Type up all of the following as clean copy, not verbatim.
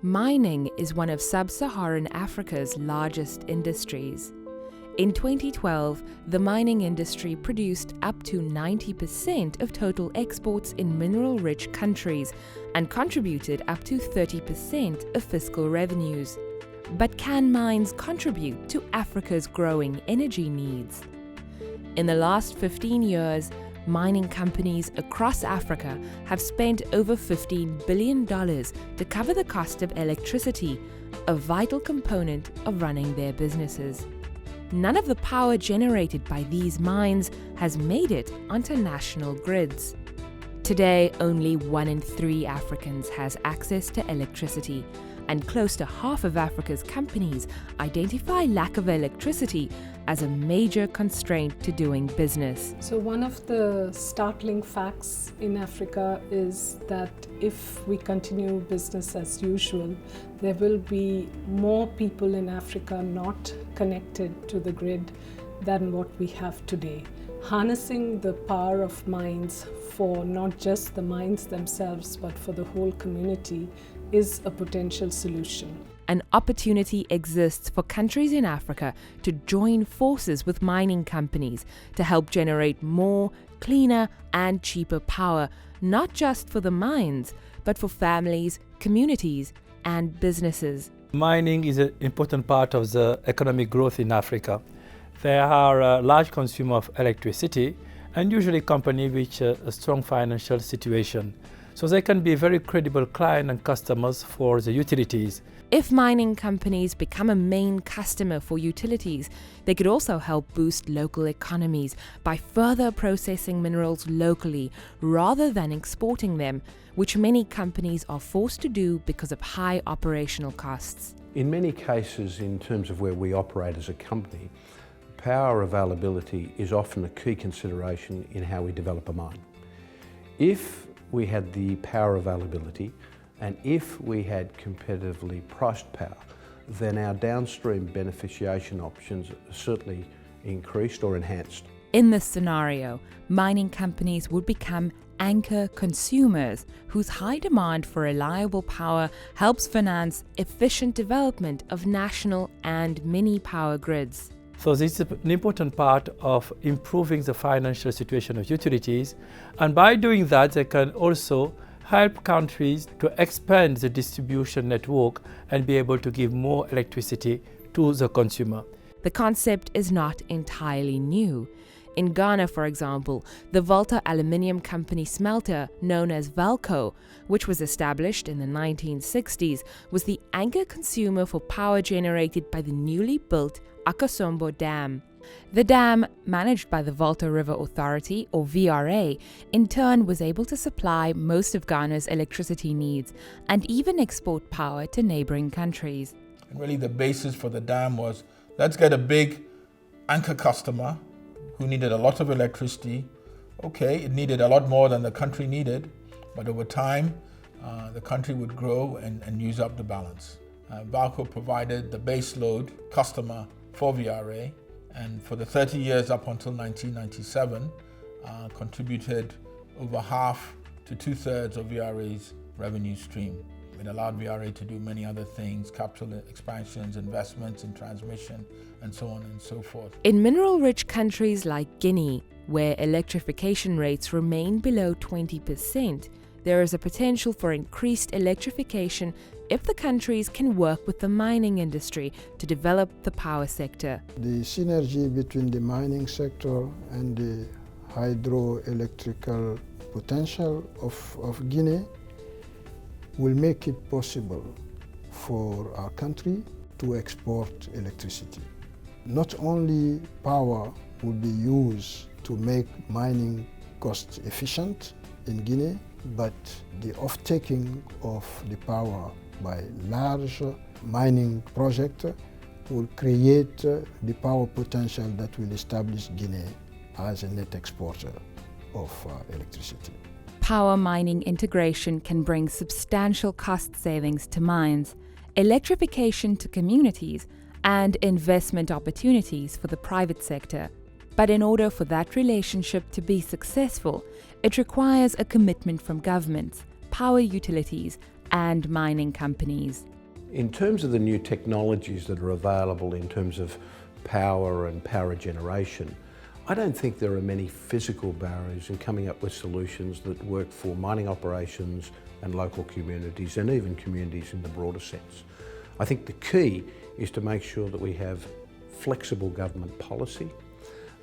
Mining is one of sub-Saharan Africa's largest industries. In 2012, the mining industry produced up to 90% of total exports in mineral-rich countries and contributed up to 30% of fiscal revenues. But can mines contribute to Africa's growing energy needs? In the last 15 years, mining companies across Africa have spent over $15 billion to cover the cost of electricity, a vital component of running their businesses. None of the power generated by these mines has made it onto national grids. Today, only 1 in 3 Africans has access to electricity, and close to half of Africa's companies identify lack of electricity as a major constraint to doing business. So one of the startling facts in Africa is that if we continue business as usual, there will be more people in Africa not connected to the grid than what we have today. Harnessing the power of mines for not just the mines themselves, but for the whole community is a potential solution. An opportunity exists for countries in Africa to join forces with mining companies to help generate more, cleaner and cheaper power, not just for the mines, but for families, communities and businesses. Mining is an important part of the economic growth in Africa. They are a large consumer of electricity and usually companies with a strong financial situation. So they can be very credible clients and customers for the utilities. If mining companies become a main customer for utilities, they could also help boost local economies by further processing minerals locally rather than exporting them, which many companies are forced to do because of high operational costs. In many cases, in terms of where we operate as a company, power availability is often a key consideration in how we develop a mine. If we had the power availability and if we had competitively priced power, then our downstream beneficiation options are certainly increased or enhanced. In this scenario, mining companies would become anchor consumers whose high demand for reliable power helps finance efficient development of national and mini power grids. So this is an important part of improving the financial situation of utilities, and by doing that they can also help countries to expand the distribution network and be able to give more electricity to the consumer. The concept is not entirely new. In Ghana, for example, the Volta Aluminium Company smelter, known as Valco, which was established in the 1960s, was the anchor consumer for power generated by the newly built Akosombo Dam. The dam, managed by the Volta River Authority, or VRA, in turn was able to supply most of Ghana's electricity needs and even export power to neighboring countries. And really the basis for the dam was, let's get a big anchor customer who needed a lot of electricity. Okay, it needed a lot more than the country needed, but over time, the country would grow and use up the balance. Valco provided the base load customer for VRA, and for the 30 years up until 1997, contributed over half to 2/3 of VRA's revenue stream. It allowed VRA to do many other things, capital expansions, investments in transmission, and so on and so forth. In mineral-rich countries like Guinea, where electrification rates remain below 20%, there is a potential for increased electrification if the countries can work with the mining industry to develop the power sector. The synergy between the mining sector and the hydroelectrical potential of Guinea will make it possible for our country to export electricity. Not only power will be used to make mining cost efficient in Guinea, but the off-taking of the power by large mining projects will create the power potential that will establish Guinea as a net exporter of electricity. Power mining integration can bring substantial cost savings to mines, electrification to communities, and investment opportunities for the private sector. But in order for that relationship to be successful, it requires a commitment from governments, power utilities, and mining companies. In terms of the new technologies that are available in terms of power and power generation, I don't think there are many physical barriers in coming up with solutions that work for mining operations and local communities, and even communities in the broader sense. I think the key is to make sure that we have flexible government policy,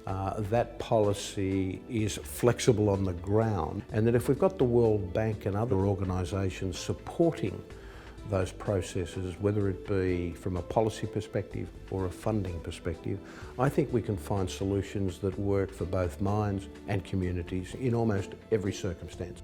that policy is flexible on the ground, and that if we've got the World Bank and other organisations supporting those processes, whether it be from a policy perspective or a funding perspective, I think we can find solutions that work for both mines and communities in almost every circumstance.